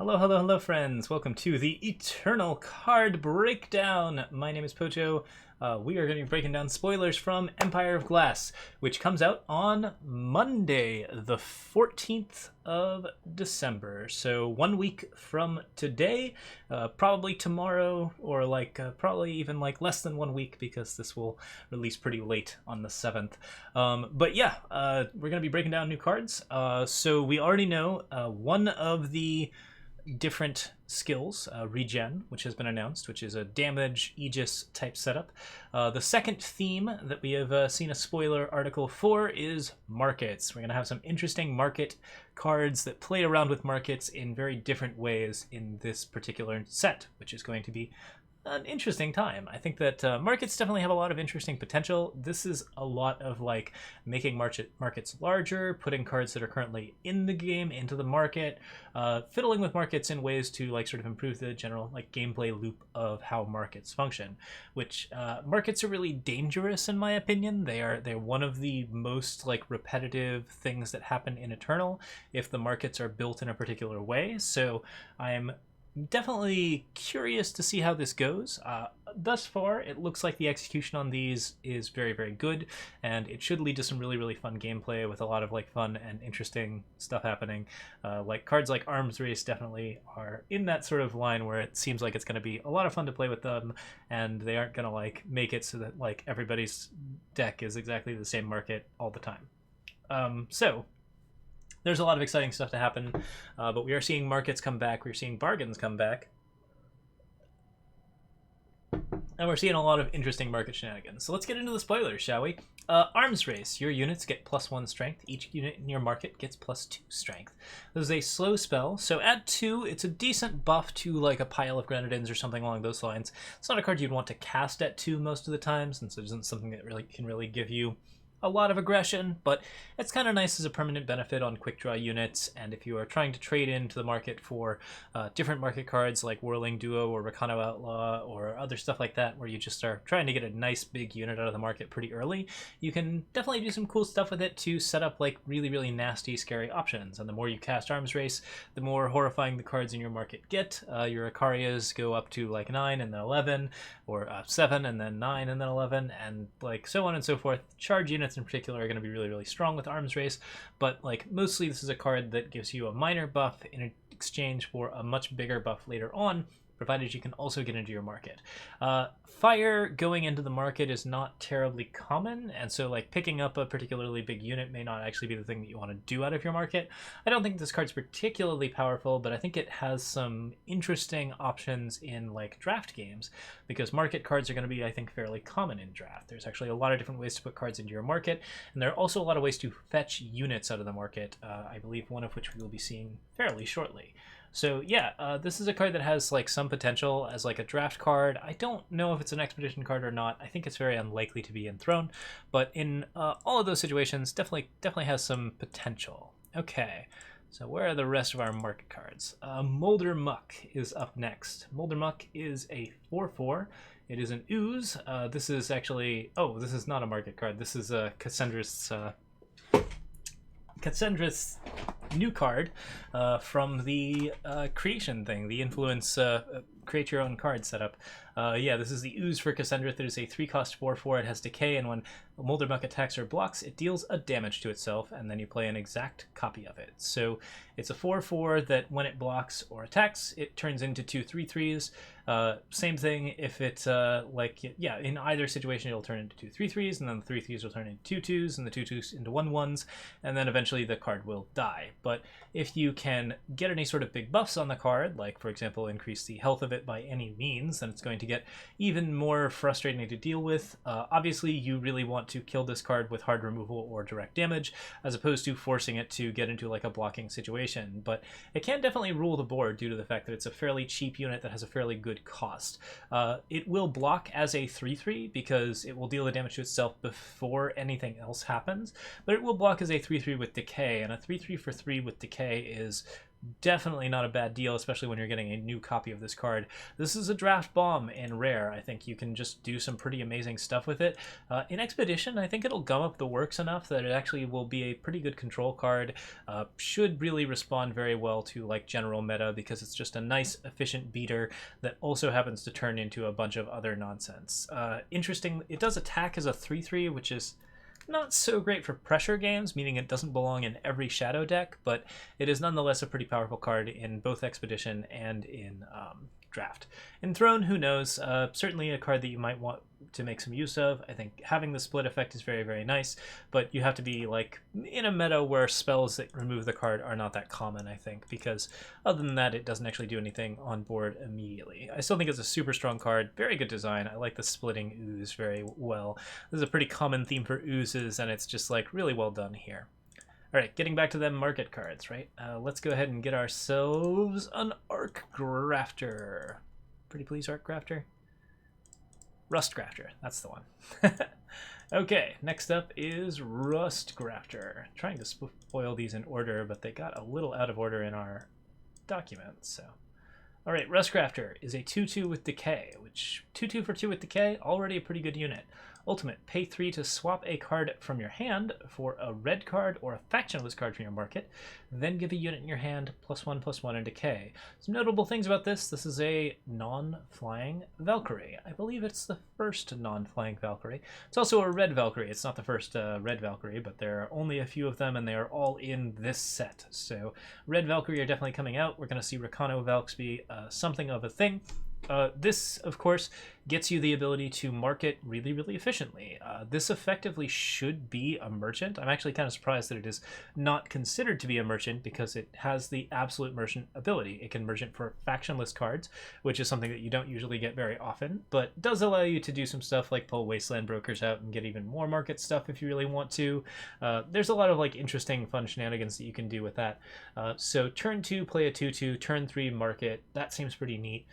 Hello, hello, hello, friends. Welcome to the Eternal Card Breakdown. My name is Pocho. We are going to be breaking down spoilers from Empire of Glass, which comes out on Monday, the 14th of December. So 1 week from today, probably tomorrow, or probably even less than 1 week because this will release pretty late on the 7th. But yeah, we're going to be breaking down new cards. So we already know one of the different skills, regen, which has been announced, which is a damage Aegis type setup. The second theme that we have seen a spoiler article for is markets. We're going to have some interesting market cards that play around with markets in very different ways in this particular set, which is going to be an interesting time. I think that markets definitely have a lot of interesting potential. This is a lot of making markets larger, putting cards that are currently in the game into the market, fiddling with markets in ways to sort of improve the general gameplay loop of how markets function. Which markets are really dangerous in my opinion. They're one of the most repetitive things that happen in Eternal if the markets are built in a particular way. So I'm definitely curious to see how this goes. Thus far, it looks like the execution on these is very, very good, and it should lead to some really, really fun gameplay with a lot of fun and interesting stuff happening. Cards like Arms Race definitely are in that sort of line where it seems like it's going to be a lot of fun to play with them, and they aren't going to make it so that everybody's deck is exactly the same market all the time. So there's a lot of exciting stuff to happen, but we are seeing markets come back, we're seeing bargains come back, and we're seeing a lot of interesting market shenanigans. So let's get into the spoilers, shall we? Arms Race. Your units get +1 strength. Each unit in your market gets +2 strength. This is a slow spell, so at 2, it's a decent buff to a pile of Grenadins or something along those lines. It's not a card you'd want to cast at 2 most of the time, since it isn't something that can really give you a lot of aggression, but it's kind of nice as a permanent benefit on quick draw units. And if you are trying to trade into the market for different market cards like Whirling Duo or Recano Outlaw or other stuff like that, where you just are trying to get a nice big unit out of the market pretty early, you can definitely do some cool stuff with it to set up really, really nasty, scary options. And the more you cast Arms Race, the more horrifying the cards in your market get. Your Icarias go up to 9 and then 11, or 7 and then 9 and then 11, and so on and so forth. Charge units in particular are going to be really, really strong with Arms Race, but mostly this is a card that gives you a minor buff in exchange for a much bigger buff later on, provided you can also get into your market. Fire going into the market is not terribly common, and so picking up a particularly big unit may not actually be the thing that you want to do out of your market. I don't think this card's particularly powerful, but I think it has some interesting options in draft games, because market cards are going to be, I think, fairly common in draft. There's actually a lot of different ways to put cards into your market, and there are also a lot of ways to fetch units out of the market, I believe one of which we will be seeing fairly shortly. So yeah, this is a card that has some potential as a draft card. I don't know if it's an expedition card or not. I think it's very unlikely to be enthroned, but in all of those situations, definitely has some potential. Okay, so where are the rest of our market cards? Molder Muck is up next. Molder Muck is a 4/4. It is an ooze. This is actually, this is not a market card. This is a Cassandra's new card from the creation thing, the influence create your own card setup. Yeah, this is the Ooze for Cassandra. It is a 3-cost 4/4. It has decay, and when Molder Muck attacks or blocks, it deals a damage to itself, and then you play an exact copy of it. So it's a 4/4 that when it blocks or attacks, it turns into 2 3/3s. Same thing if it, in either situation, it'll turn into 2 3/3s, and then the 3/3s will turn into 2/2s, and the 2/2s into 1/1s, and then eventually the card will die. But if you can get any sort of big buffs on the card, for example, increase the health of it by any means, then it's going to get even more frustrating to deal with. Obviously, you really want to kill this card with hard removal or direct damage, as opposed to forcing it to get into a blocking situation. But it can definitely rule the board due to the fact that it's a fairly cheap unit that has a fairly good cost. It will block as a 3/3 because it will deal the damage to itself before anything else happens, but it will block as a 3/3 with decay, and a 3/3 for 3 with decay is definitely not a bad deal, especially when you're getting a new copy of this card. This is a draft bomb in rare. I think you can just do some pretty amazing stuff with it. In Expedition, I think it'll gum up the works enough that it actually will be a pretty good control card. Should really respond very well to like general meta because it's just a nice, efficient beater that also happens to turn into a bunch of other nonsense. Interesting, it does attack as a 3/3, which is not so great for pressure games, meaning it doesn't belong in every shadow deck, but it is nonetheless a pretty powerful card in both Expedition and in Draft. In Throne, who knows? Certainly a card that you might want to make some use of. I think having the split effect is very, very nice, but you have to be like in a meta where spells that remove the card are not that common, I think, because other than that, it doesn't actually do anything on board immediately. I still think it's a super strong card, very good design. I like the splitting ooze very well. This is a pretty common theme for oozes, and it's just like really well done here. All right, getting back to them market cards, right? Let's go ahead and get ourselves an Arcgrafter. Pretty please, Arcgrafter. Rustcrafter, that's the one. Okay, next up is Rustcrafter. Trying to spoil these in order, but they got a little out of order in our documents, so. All right, Rustcrafter is a 2/2 with Decay, which 2/2 for 2 with Decay, already a pretty good unit. Ultimate, pay 3 to swap a card from your hand for a red card or a factionless card from your market, then give a unit in your hand +1/+1 in Decay. Some notable things about this: this is a non-flying Valkyrie. I believe it's the first non-flying Valkyrie. It's also a red Valkyrie. It's not the first red Valkyrie, but there are only a few of them, and they are all in this set. So red Valkyrie are definitely coming out. We're going to see Recano Valks be something of a thing. This, of course, gets you the ability to market really, really efficiently. This effectively should be a merchant. I'm actually kind of surprised that it is not considered to be a merchant because it has the absolute merchant ability. It can merchant for factionless cards, which is something that you don't usually get very often, but does allow you to do some stuff like pull Wasteland Brokers out and get even more market stuff if you really want to. There's a lot of like interesting, fun shenanigans that you can do with that. So turn 2, play a 2/2, turn 3, market. That seems pretty neat.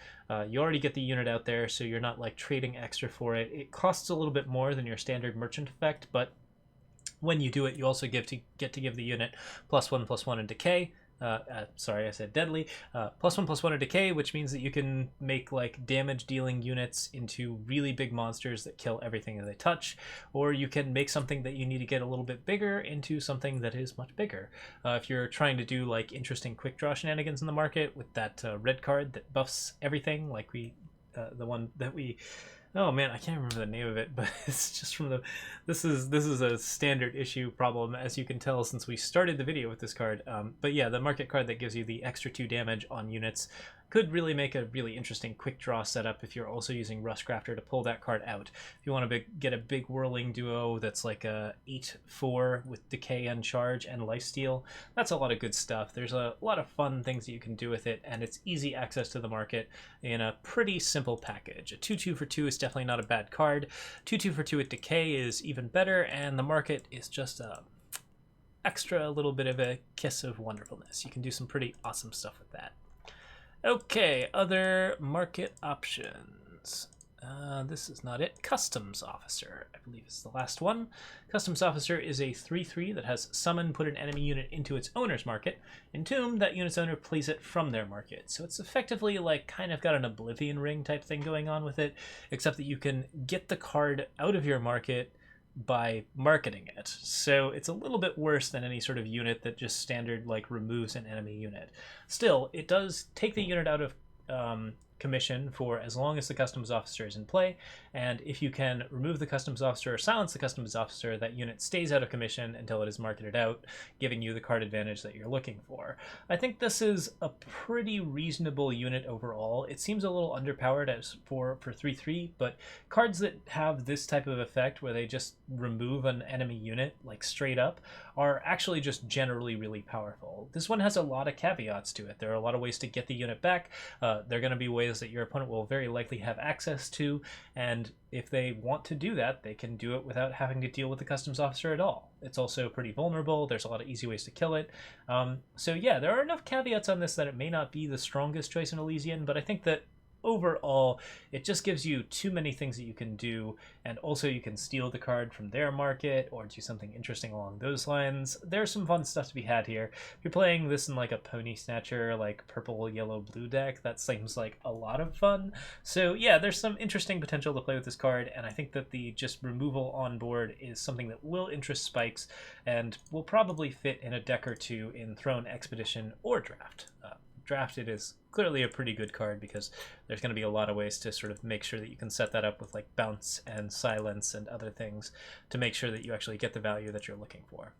You already get the unit out there, so you're not like trading extra for it. It costs a little bit more than your standard merchant effect, but when you do it, you also get to give the unit +1/+1 in Decay. Sorry, I said deadly. +1/+1 in Decay, which means that you can make like damage dealing units into really big monsters that kill everything that they touch, or you can make something that you need to get a little bit bigger into something that is much bigger. If you're trying to do like interesting quick draw shenanigans in the market with that red card that buffs everything, like the one that we, oh man, I can't remember the name of it, but it's just from the, this is a standard issue problem, as you can tell since we started the video with this card. But yeah, the market card that gives you the extra 2 damage on units could really make a really interesting quick draw setup if you're also using Rustcrafter to pull that card out. If you want to get a big whirling duo that's like a 8/4 with Decay and Charge and Lifesteal, that's a lot of good stuff. There's a lot of fun things that you can do with it, and it's easy access to the market in a pretty simple package. A 2/2 for 2 is definitely not a bad card. 2/2 for 2 with Decay is even better, and the market is just a extra little bit of a kiss of wonderfulness. You can do some pretty awesome stuff with that. Okay, other market options. This is not it. Customs Officer, I believe, is the last one. Customs Officer is a 3/3 that has summon, put an enemy unit into its owner's market. Entomb, that unit's owner plays it from their market. So it's effectively like kind of got an Oblivion Ring type thing going on with it, except that you can get the card out of your market by marketing it. So it's a little bit worse than any sort of unit that just standard like removes an enemy unit. Still, it does take the unit out of commission for as long as the customs officer is in play, and if you can remove the customs officer or silence the customs officer, that unit stays out of commission until it is marketed out, giving you the card advantage that you're looking for. I think this is a pretty reasonable unit overall. It seems a little underpowered as for 3/3, but cards that have this type of effect where they just remove an enemy unit like straight up are actually just generally really powerful. This one has a lot of caveats to it. There are a lot of ways to get the unit back. There are going to be ways that your opponent will very likely have access to, and if they want to do that, they can do it without having to deal with the customs officer at all. It's also pretty vulnerable. There's a lot of easy ways to kill it. So yeah, there are enough caveats on this that it may not be the strongest choice in Elysian, but I think that overall, it just gives you too many things that you can do, and also you can steal the card from their market or do something interesting along those lines. There's some fun stuff to be had here. If you're playing this in like a Pony Snatcher, like purple, yellow, blue deck, that seems like a lot of fun. So yeah, there's some interesting potential to play with this card, and I think that the just removal on board is something that will interest Spikes and will probably fit in a deck or two in Throne, Expedition, or Draft. Draft, it is clearly a pretty good card because there's going to be a lot of ways to sort of make sure that you can set that up with like bounce and silence and other things to make sure that you actually get the value that you're looking for.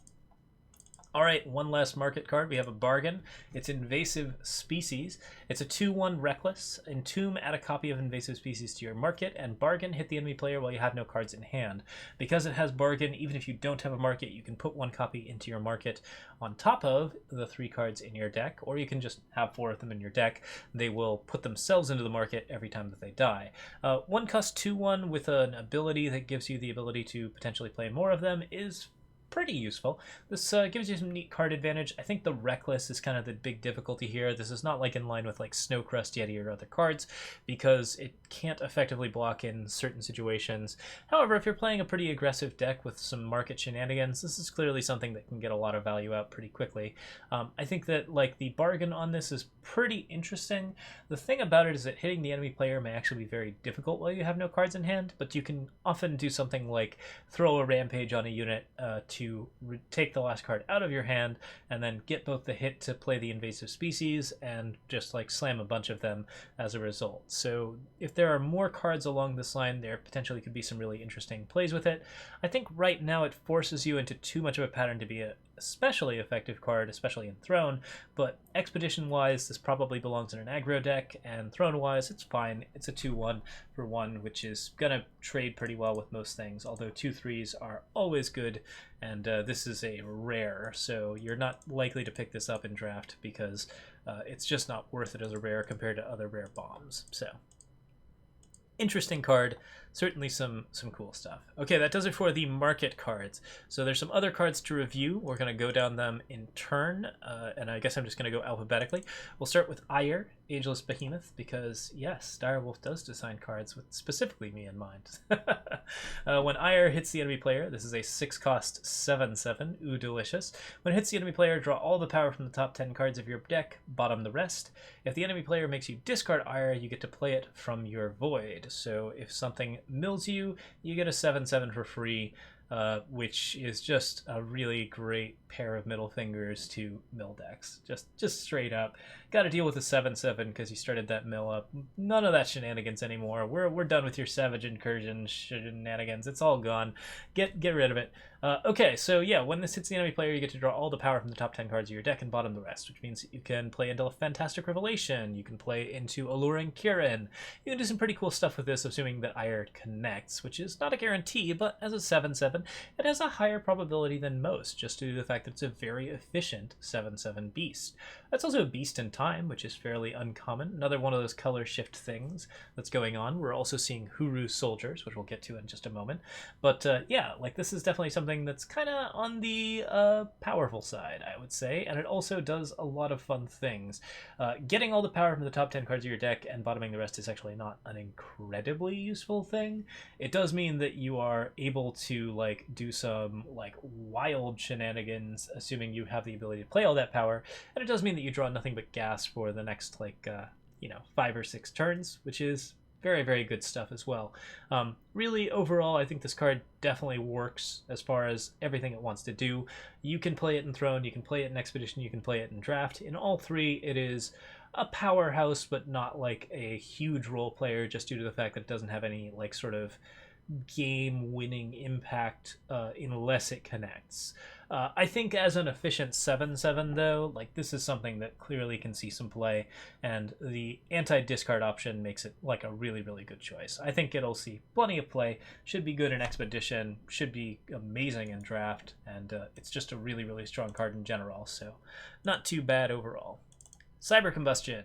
All right, one last market card. We have a bargain. It's Invasive Species. It's a 2/1 Reckless. Entomb, add a copy of Invasive Species to your market, and Bargain, hit the enemy player while you have no cards in hand. Because it has Bargain, even if you don't have a market, you can put one copy into your market on top of the 3 cards in your deck, or you can just have 4 of them in your deck. They will put themselves into the market every time that they die. 1 cost 2/1 with an ability that gives you the ability to potentially play more of them is pretty useful. This gives you some neat card advantage. I think the Reckless is kind of the big difficulty here. This is not like in line with like Snowcrest Yeti or other cards because it can't effectively block in certain situations. However, if you're playing a pretty aggressive deck with some market shenanigans, this is clearly something that can get a lot of value out pretty quickly. I think that like the bargain on this is pretty interesting. The thing about it is that hitting the enemy player may actually be very difficult while you have no cards in hand, but you can often do something like throw a Rampage on a unit to take the last card out of your hand and then get both the hit to play the Invasive Species and just like slam a bunch of them as a result. So if there are more cards along this line, there potentially could be some really interesting plays with it. I think right now it forces you into too much of a pattern to be a especially effective card, especially in Throne, but Expedition-wise, this probably belongs in an aggro deck, and Throne-wise, it's fine. It's a 2/1 for 1, which is going to trade pretty well with most things, although 2/3s are always good, and this is a rare, so you're not likely to pick this up in Draft because it's just not worth it as a rare compared to other rare bombs. So interesting card, certainly some cool stuff. Okay, that does it for the market cards. So there's some other cards to review. We're going to go down them in turn, and I guess I'm just going to go alphabetically. We'll start with Ire, Ageless Behemoth, because yes, Direwolf does design cards with specifically me in mind. When Ire hits the enemy player, this is a 6-cost 7/7, ooh delicious. When it hits the enemy player, draw all the power from the top 10 cards of your deck, bottom the rest. If the enemy player makes you discard Ire, you get to play it from your void. So if something mills you, you get a 7/7 for free, which is just a really great pair of middle fingers to mill decks. Just straight up. Got to deal with a 7/7 because you started that mill up. None of that shenanigans anymore. We're done with your Savage Incursion shenanigans. It's all gone. Get rid of it. Okay, so yeah, when this hits the enemy player, you get to draw all the power from the top 10 cards of your deck and bottom the rest, which means you can play into a Fantastic Revelation, you can play into Alluring Kirin. You can do some pretty cool stuff with this, assuming that Ire connects, which is not a guarantee, but as a 7/7, it has a higher probability than most, just due to the fact that it's a very efficient 7/7 beast. That's also a beast in time, which is fairly uncommon. Another one of those color shift things that's going on. We're also seeing Huru Soldiers, which we'll get to in just a moment. But yeah, like this is definitely something that's kind of on the powerful side, I would say, and it also does a lot of fun things. Getting all the power from the top 10 cards of your deck and bottoming the rest is actually not an incredibly useful thing. It does mean that you are able to like do some like wild shenanigans, assuming you have the ability to play all that power, and it does mean that you draw nothing but gas for the next like 5 or 6 turns, which is very, very good stuff as well. Really, overall, I think this card definitely works as far as everything it wants to do. You can play it in Throne, you can play it in Expedition, you can play it in Draft. In all 3, it is a powerhouse, but not like a huge role player, just due to the fact that it doesn't have any like sort of game-winning impact unless it connects. I think as an efficient 7/7 though, like this is something that clearly can see some play, and the anti-discard option makes it like a really, really good choice. I think it'll see plenty of play, should be good in Expedition, should be amazing in Draft, and it's just a really, really strong card in general, so not too bad overall. Cyber Combustion.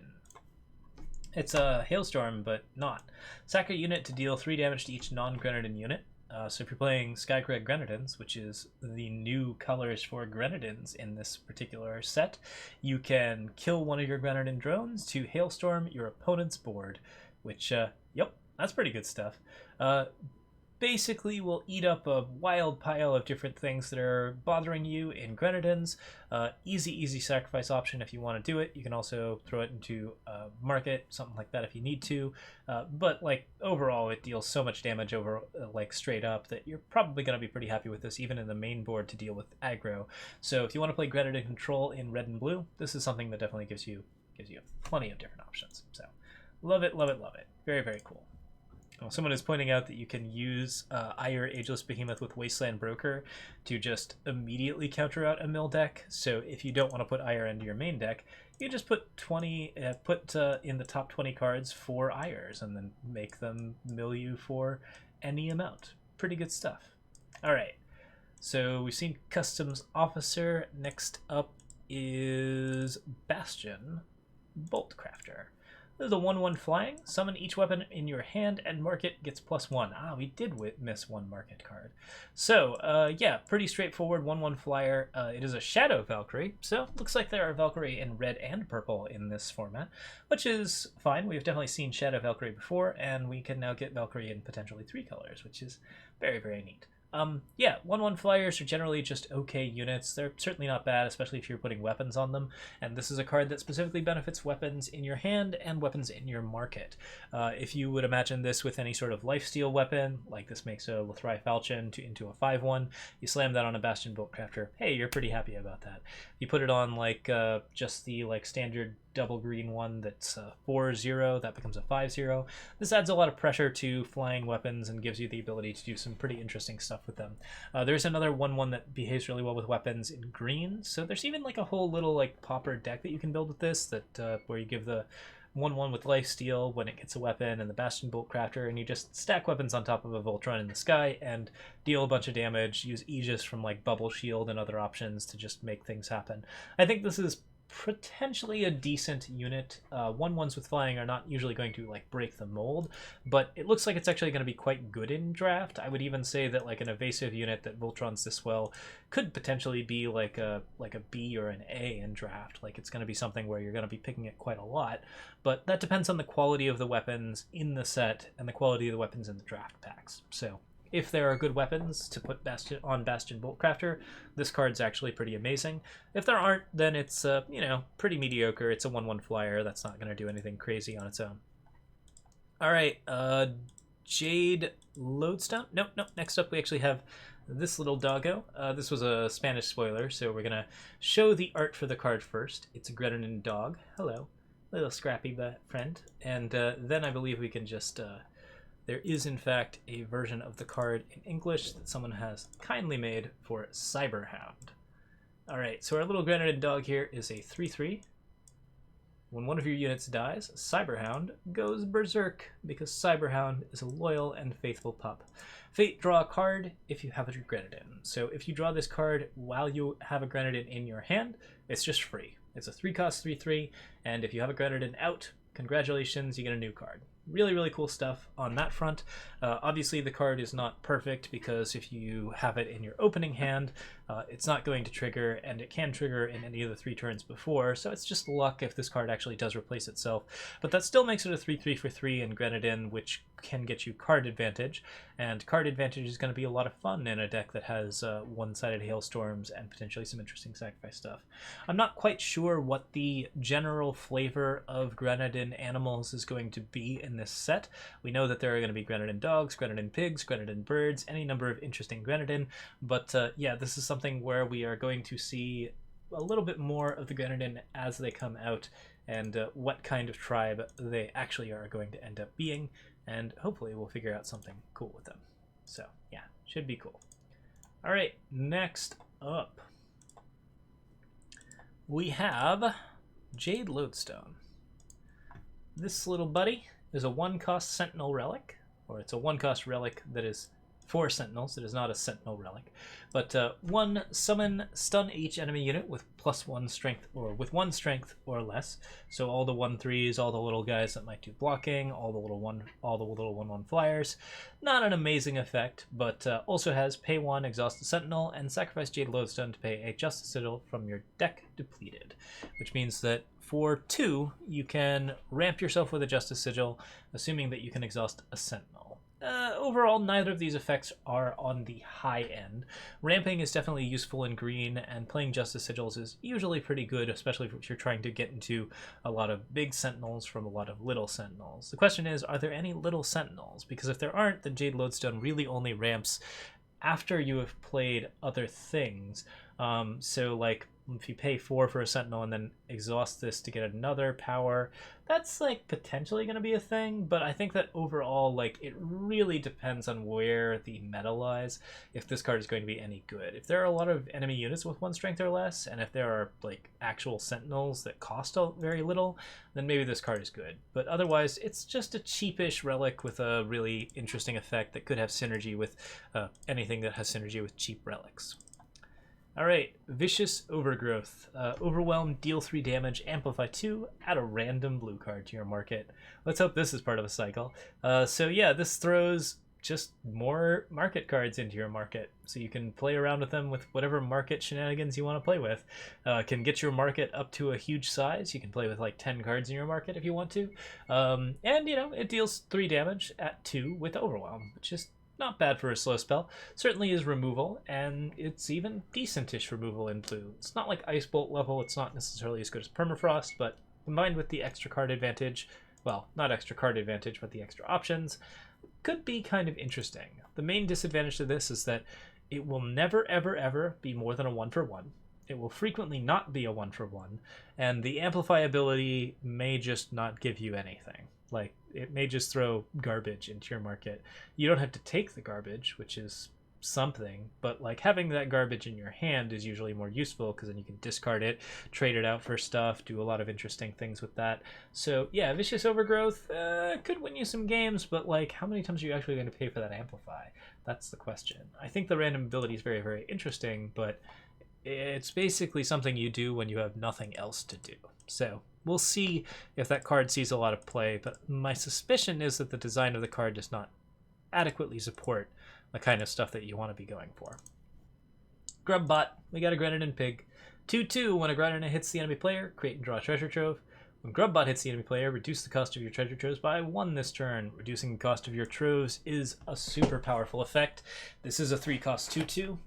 It's a Hailstorm, but not. Sack a unit to deal 3 damage to each non-Grenadin unit. So if you're playing Skycrag Grenadins, which is the new colors for Grenadins in this particular set, you can kill one of your Grenadin drones to Hailstorm your opponent's board. which, yep, that's pretty good stuff. Basically will eat up a wild pile of different things that are bothering you in Grenadins. Easy sacrifice option if you want to do it. You can also throw it into market, something like that if you need to. But like overall, it deals so much damage over like straight up that you're probably going to be pretty happy with this, even in the main board to deal with aggro. So if you want to play Granite Control in red and blue, this is something that definitely gives you plenty of different options. So love it. Very cool. Oh, someone is pointing out that you can use Ire Ageless Behemoth with Wasteland Broker to just immediately counter out a mill deck. So if you don't want to put Ire into your main deck, you just put in the top 20 cards 4 Ires and then make them mill you for any amount. Pretty good stuff. All right, so we've seen Customs Officer. Next up is Bastion Boltcrafter. This is a 1/1 flying. Summon each weapon in your hand and market gets +1. We did miss one market card. So, yeah, pretty straightforward 1/1 flyer. It is a Shadow Valkyrie, so looks like there are Valkyrie in red and purple in this format, which is fine. We've definitely seen Shadow Valkyrie before, and we can now get Valkyrie in potentially 3 colors, which is very neat. Yeah, 1/1 flyers are generally just okay units. They're certainly not bad, especially if you're putting weapons on them. And this is a card that specifically benefits weapons in your hand and weapons in your market. If you would imagine this with any sort of lifesteal weapon, like this makes a Lethrai Falchion into a 5/1, you slam that on a Bastion Boltcrafter, hey, you're pretty happy about that. You put it on like just the like standard double green one that's 4/0, that becomes a 5/0. This adds a lot of pressure to flying weapons and gives you the ability to do some pretty interesting stuff with them. There's another 1/1 that behaves really well with weapons in green, so there's even like a whole little like popper deck that you can build with this, that where you give the 1/1 with lifesteal when it gets a weapon and the Bastion Boltcrafter, and you just stack weapons on top of a Voltron in the sky and deal a bunch of damage, use Aegis from like Bubble Shield and other options to just make things happen. I think this is potentially a decent unit. 1/1s with flying are not usually going to like break the mold, but it looks like it's actually going to be quite good in draft. I would even say that like an evasive unit that Voltrons this well could potentially be like a B or an A in draft. Like it's going to be something where you're going to be picking it quite a lot, but that depends on the quality of the weapons in the set and the quality of the weapons in the draft packs. So if there are good weapons to put on Bastion Boltcrafter, this card's actually pretty amazing. If there aren't, then it's pretty mediocre. It's a 1/1 flyer that's not going to do anything crazy on its own. All right, Jade Lodestone. Nope. Next up, we actually have this little doggo. This was a Spanish spoiler, so we're gonna show the art for the card first. It's a Granite dog. Hello, little scrappy friend. And then I believe we can just. There is, in fact, a version of the card in English that someone has kindly made for Cyberhound. All right, so our little Granite dog here is a 3/3. When one of your units dies, Cyberhound goes berserk because Cyberhound is a loyal and faithful pup. Fate, draw a card if you have a Granite. So if you draw this card while you have a Granite in your hand, it's just free. It's a 3-cost 3/3, and if you have a Granite out, congratulations, you get a new card. Really cool stuff on that front. Obviously the card is not perfect because if you have it in your opening hand, it's not going to trigger, and it can trigger in any of the 3 turns before, so it's just luck if this card actually does replace itself. But that still makes it a 3/3 for 3 in Granite, which can get you card advantage, and card advantage is going to be a lot of fun in a deck that has one-sided hailstorms and potentially some interesting sacrifice stuff. I'm not quite sure what the general flavor of Granite animals is going to be in this set. We know that there are going to be Granite dogs, Granite pigs, Granite birds, any number of interesting Granite, but yeah, this is something where we are going to see a little bit more of the Granite as they come out, and what kind of tribe they actually are going to end up being, and hopefully we'll figure out something cool with them. So yeah, should be cool. All right, next up we have Jade Lodestone. This little buddy is a 1-cost Sentinel relic, or it's a 1-cost relic that is 4 Sentinels. It is not a Sentinel relic, but 1 summon, stun each enemy unit with +1 strength, or with 1 strength or less. So all the 1/3s, all the little guys that might do blocking, all the little 1/1 flyers. Not an amazing effect, but also has pay 1, exhaust a Sentinel, and sacrifice Jade Lodestone to pay a Justice Sigil from your deck depleted, which means that For 2, you can ramp yourself with a Justice Sigil, assuming that you can exhaust a Sentinel. Overall, neither of these effects are on the high end. Ramping is definitely useful in green, and playing Justice Sigils is usually pretty good, especially if you're trying to get into a lot of big Sentinels from a lot of little Sentinels. The question is, are there any little Sentinels? Because if there aren't, then Jade Lodestone really only ramps after you have played other things. So like if you pay 4 for a Sentinel and then exhaust this to get another power, that's like potentially going to be a thing, but I think that overall, like, it really depends on where the meta lies if this card is going to be any good. If there are a lot of enemy units with 1 strength or less, and if there are like actual Sentinels that cost very little, then maybe this card is good. But otherwise, it's just a cheapish relic with a really interesting effect that could have synergy with anything that has synergy with cheap relics. Alright, Vicious Overgrowth. Overwhelm, deal 3 damage, amplify 2, add a random blue card to your market. Let's hope this is part of a cycle. So yeah, this throws just more market cards into your market. So you can play around with them with whatever market shenanigans you want to play with. Can get your market up to a huge size. You can play with like 10 cards in your market if you want to. And, you know, it deals 3 damage at 2 with Overwhelm, which is not bad for a slow spell. Certainly is removal, and it's even decentish removal in blue. It's not like Ice Bolt level, it's not necessarily as good as Permafrost, but combined with the extra card advantage, well, not extra card advantage, but the extra options, could be kind of interesting. The main disadvantage to this is that it will never, ever, ever be more than a 1-for-1. It will frequently not be a 1-for-1, and the Amplify ability may just not give you anything. Like, it may just throw garbage into your market. You don't have to take the garbage, which is something, but like having that garbage in your hand is usually more useful because then you can discard it, trade it out for stuff, do a lot of interesting things with that. So yeah, Vicious Overgrowth could win you some games, but like how many times are you actually going to pay for that Amplify? That's the question. I think the random ability is very, very interesting, but it's basically something you do when you have nothing else to do. So we'll see if that card sees a lot of play, but my suspicion is that the design of the card does not adequately support the kind of stuff that you want to be going for. Grubbot, we got a Granite Pig. 2/2, when a Granite hits the enemy player, create and draw a treasure trove. When Grubbot hits the enemy player, reduce the cost of your treasure troves by 1 this turn. Reducing the cost of your troves is a super powerful effect. This is a 3-cost 2/2.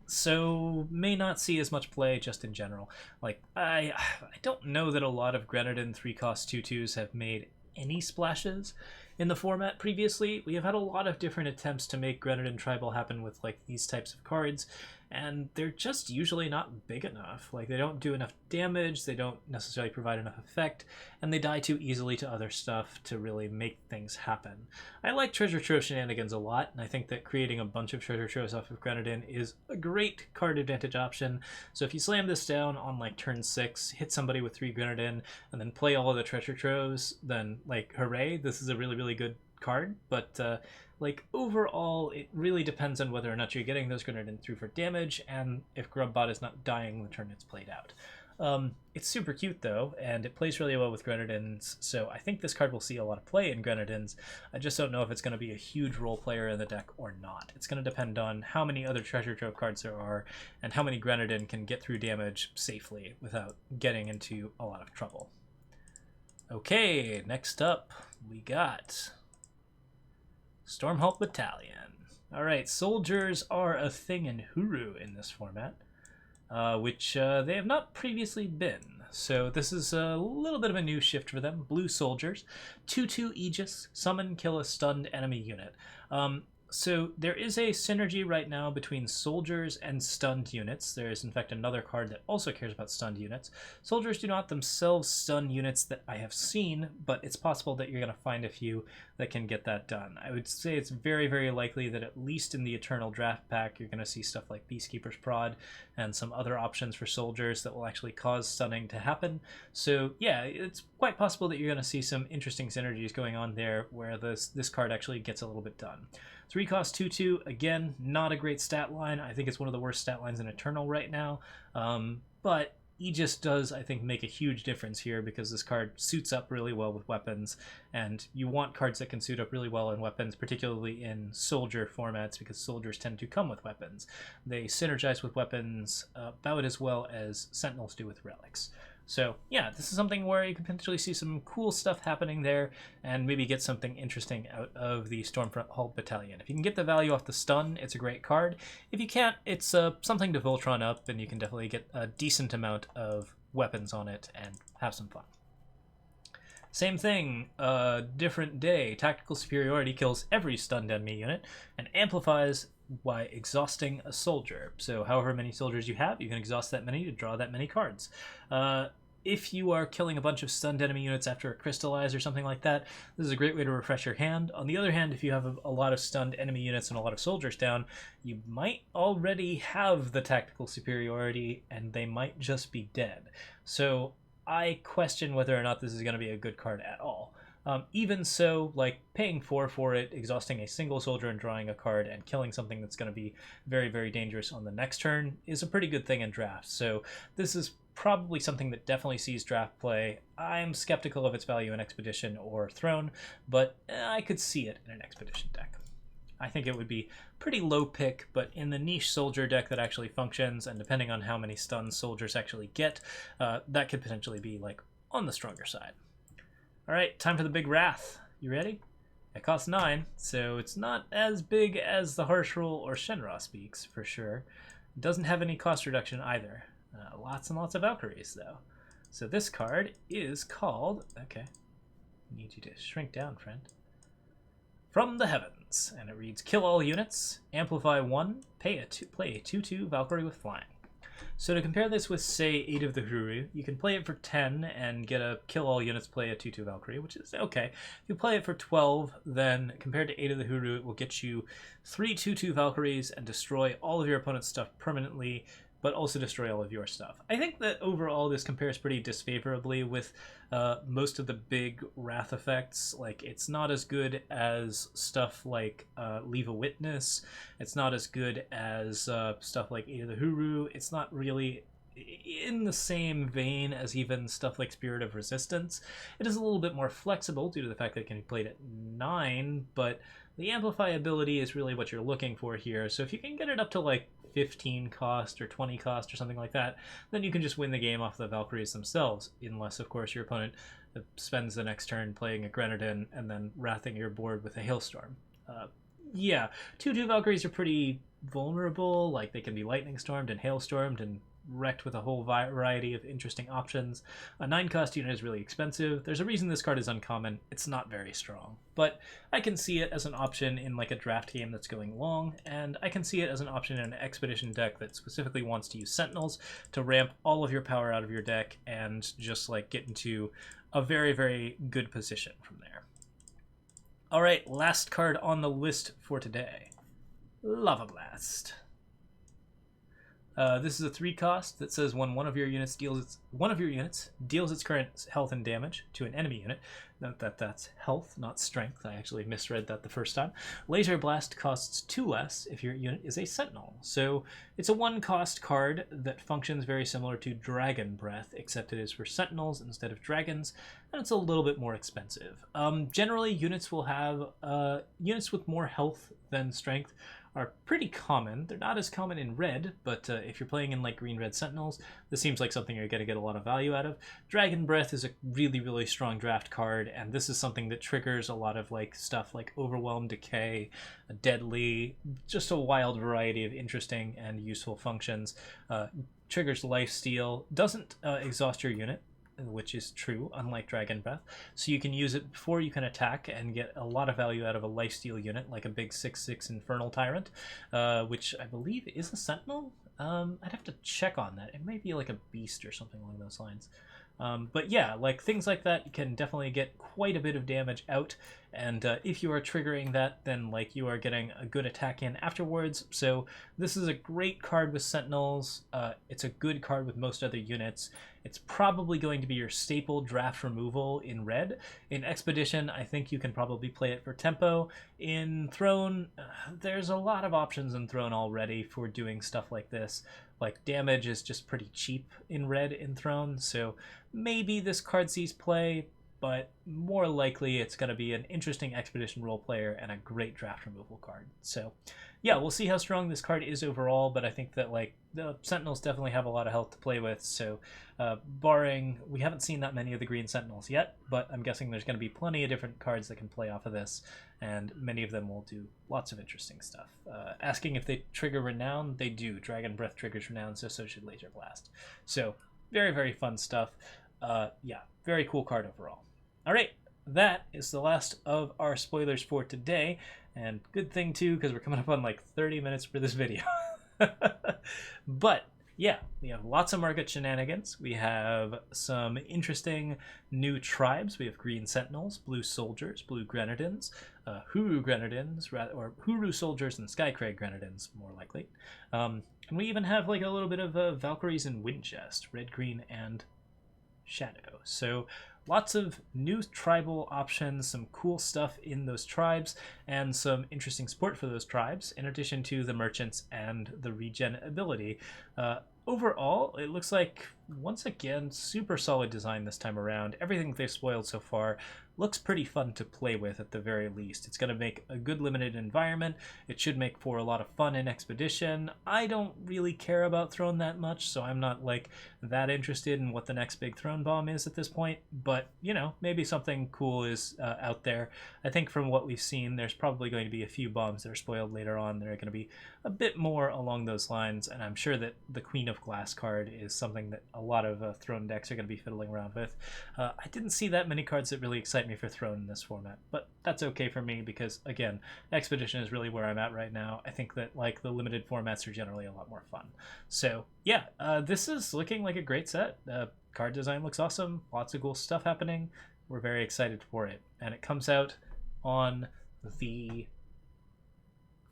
So may not see as much play just in general. Like, I don't know that a lot of Granite 3-cost 2/2s have made any splashes in the format previously. We have had a lot of different attempts to make Granite Tribal happen with like these types of cards, and they're just usually not big enough. Like, they don't do enough damage, they don't necessarily provide enough effect, and they die too easily to other stuff to really make things happen. I like Treasure Trove shenanigans a lot, and I think that creating a bunch of Treasure Troves off of Granite is a great card advantage option. So if you slam this down on like turn 6, hit somebody with 3 Granite, and then play all of the Treasure Troves, then like hooray, this is a really, really good card. But like overall, it really depends on whether or not you're getting those Granite through for damage, and if Grubbot is not dying the turn it's played out. It's super cute though, and it plays really well with Grenadins, so I think this card will see a lot of play in Grenadins. I just don't know if it's going to be a huge role player in the deck or not. It's going to depend on how many other Treasure Trove cards there are, and how many Grenadin can get through damage safely without getting into a lot of trouble. Okay, next up we got Stormhawk Battalion. Alright, soldiers are a thing in Huru in this format, which they have not previously been. So this is a little bit of a new shift for them. Blue soldiers, 2/2 Aegis, summon, kill a stunned enemy unit. So there is a synergy right now between soldiers and stunned units. There is in fact another card that also cares about stunned units. Soldiers do not themselves stun units that I have seen, but it's possible that you're going to find a few that can get that done. I would say it's very, very likely that at least in the Eternal Draft Pack, you're going to see stuff like Peacekeeper's Prod and some other options for soldiers that will actually cause stunning to happen. So yeah, it's quite possible that you're going to see some interesting synergies going on there where this card actually gets a little bit done. 3-cost 2/2, again, not a great stat line. I think it's one of the worst stat lines in Eternal right now. But Aegis does, I think, make a huge difference here because this card suits up really well with weapons, and you want cards that can suit up really well in weapons, particularly in soldier formats, because soldiers tend to come with weapons. They synergize with weapons about as well as Sentinels do with relics. So yeah, this is something where you can potentially see some cool stuff happening there and maybe get something interesting out of the Stormfront Hull Battalion. If you can get the value off the stun, it's a great card. If you can't, it's something to Voltron up, and you can definitely get a decent amount of weapons on it and have some fun. Same thing, different day. Tactical superiority kills every stunned enemy unit and amplifies by exhausting a soldier. So however many soldiers you have, you can exhaust that many to draw that many cards. If you are killing a bunch of stunned enemy units after a crystallize or something like that, this is a great way to refresh your hand. On the other hand, if you have a lot of stunned enemy units and a lot of soldiers down, you might already have the tactical superiority and they might just be dead. So I question whether or not this is going to be a good card at all. Even so, like paying 4 for it, exhausting a single soldier and drawing a card and killing something that's going to be very, very dangerous on the next turn is a pretty good thing in draft. So this is probably something that definitely sees draft play. I'm skeptical of its value in Expedition or Throne, but I could see it in an Expedition deck. I think it would be pretty low pick, but in the niche soldier deck that actually functions, and depending on how many stuns soldiers actually get, that could potentially be like on the stronger side. All right, time for the big Wrath. You ready? It costs 9, so it's not as big as the Harsh Rule or Shenra Speaks, for sure. It doesn't have any cost reduction either. Lots and lots of Valkyries, though. So this card is called... Okay, need you to shrink down, friend. From the Heavens, and it reads, kill all units, amplify 1, play a 2/2 Valkyrie with flying. So to compare this with, say, 8 of the Huru, you can play it for 10 and get a kill all units, play a 2/2 Valkyrie, which is okay. If you play it for 12, then compared to 8 of the Huru, it will get you 3 2/2 Valkyries and destroy all of your opponent's stuff permanently, but also destroy all of your stuff. I think that overall this compares pretty disfavorably with most of the big Wrath effects. Like, it's not as good as stuff like Leave a Witness. It's not as good as stuff like 8 of the Huru. It's not really in the same vein as even stuff like Spirit of Resistance. It is a little bit more flexible due to the fact that it can be played at 9, but the Amplify ability is really what you're looking for here. So if you can get it up to like 15 cost or 20 cost or something like that, then you can just win the game off the Valkyries themselves, unless of course your opponent spends the next turn playing a Grenadin and then wrathing your board with a Hailstorm. Yeah, 2/2 Valkyries are pretty vulnerable. Like, they can be Lightning Stormed and Hailstormed and wrecked with a whole variety of interesting options. A 9 cost unit is really expensive. There's a reason this card is uncommon. It's not very strong, but I can see it as an option in like a draft game that's going long, and I can see it as an option in an expedition deck that specifically wants to use Sentinels to ramp all of your power out of your deck and just like get into a very, very good position from there. All right, last card on the list for today, Lava Blast. This is a 3 cost that says when one of your units deals its current health and damage to an enemy unit. Note that that's health, not strength. I actually misread that the first time. Laser Blast costs 2 less if your unit is a Sentinel. So it's a 1 cost card that functions very similar to Dragon Breath, except it is for Sentinels instead of dragons, and it's a little bit more expensive. Generally, units will have units with more health than strength are pretty common. They're not as common in red, but if you're playing in like green-red Sentinels, this seems like something you're going to get a lot of value out of. Dragon Breath is a really, really strong draft card, and this is something that triggers a lot of like stuff like Overwhelm, Decay, Deadly, just a wild variety of interesting and useful functions. Triggers Lifesteal, doesn't exhaust your unit, which is true, unlike Dragon Breath. So you can use it before you can attack and get a lot of value out of a lifesteal unit, like a big 6/6 Infernal Tyrant, which I believe is a Sentinel. I'd have to check on that. It might be like a beast or something along those lines. But yeah, like things like that, you can definitely get quite a bit of damage out, and if you are triggering that, then like you are getting a good attack in afterwards. So this is a great card with Sentinels. It's a good card with most other units. It's probably going to be your staple draft removal in red. In Expedition, I think you can probably play it for tempo. In Throne, there's a lot of options in Throne already for doing stuff like this. Like, damage is just pretty cheap in red in Throne, so maybe this card sees play. but more likely it's going to be an interesting expedition role player and a great draft removal card. So yeah, we'll see how strong this card is overall, but I think that like the Sentinels definitely have a lot of health to play with, so barring, we haven't seen that many of the green Sentinels yet, but I'm guessing there's going to be plenty of different cards that can play off of this, and many of them will do lots of interesting stuff. Asking if they trigger Renown, they do. Dragon Breath triggers Renown, so should Laser Blast. So very, very fun stuff. Yeah, very cool card overall. All right, that is the last of our spoilers for today, and good thing too, because we're coming up on like 30 minutes for this video. But yeah, we have lots of market shenanigans. We have some interesting new tribes. We have green sentinels, blue soldiers, blue grenadins, Huru grenadins, or Huru soldiers and Skycrag grenadins, more likely. And we even have like a little bit of Valkyries and Windchest, red, green, and shadow. So lots of new tribal options, some cool stuff in those tribes, and some interesting support for those tribes, in addition to the merchants and the regen ability. Overall, it looks like, once again, super solid design this time around. Everything they've spoiled so far looks pretty fun to play with at the very least. It's going to make a good limited environment. It should make for a lot of fun in Expedition. I don't really care about Throne that much, so I'm not like that interested in what the next big Throne bomb is at this point, but you know, maybe something cool is out there. I think from what we've seen, there's probably going to be a few bombs that are spoiled later on that are going to be a bit more along those lines, and I'm sure that the Queen of Glass card is something that a lot of Throne decks are going to be fiddling around with. I didn't see that many cards that really excite me for Throne in this format, but that's okay for me because, again, Expedition is really where I'm at right now. I think that like the limited formats are generally a lot more fun. So yeah, this is looking like a great set. Card design looks awesome, lots of cool stuff happening. We're very excited for it, and it comes out on the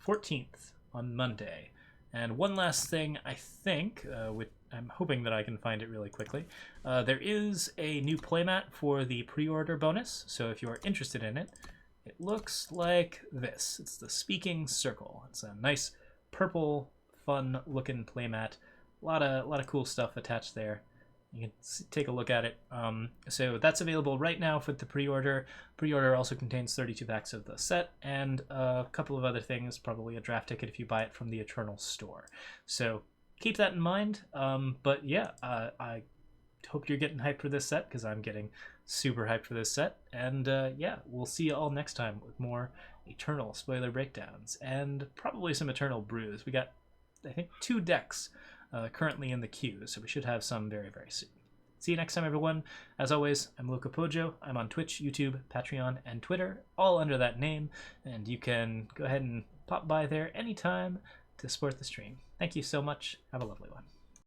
14th, on Monday. And one last thing, I think, I'm hoping that I can find it really quickly. There is a new playmat for the pre-order bonus, so if you are interested in it, it looks like this. It's the Speaking Circle. It's a nice purple, fun-looking playmat. A lot of cool stuff attached there. You can take a look at it. So that's available right now for the pre-order. Pre-order also contains 32 packs of the set and a couple of other things, probably a draft ticket if you buy it from the Eternal store. So keep that in mind. But yeah, I hope you're getting hyped for this set because I'm getting super hyped for this set. And yeah, we'll see you all next time with more Eternal spoiler breakdowns and probably some Eternal brews. We got, I think, 2 decks currently in the queue, so we should have some very, very soon. See you next time, everyone. As always, I'm Loco Pojo. I'm on Twitch, YouTube, Patreon, and Twitter, all under that name, and you can go ahead and pop by there anytime to support the stream. Thank you so much. Have a lovely one.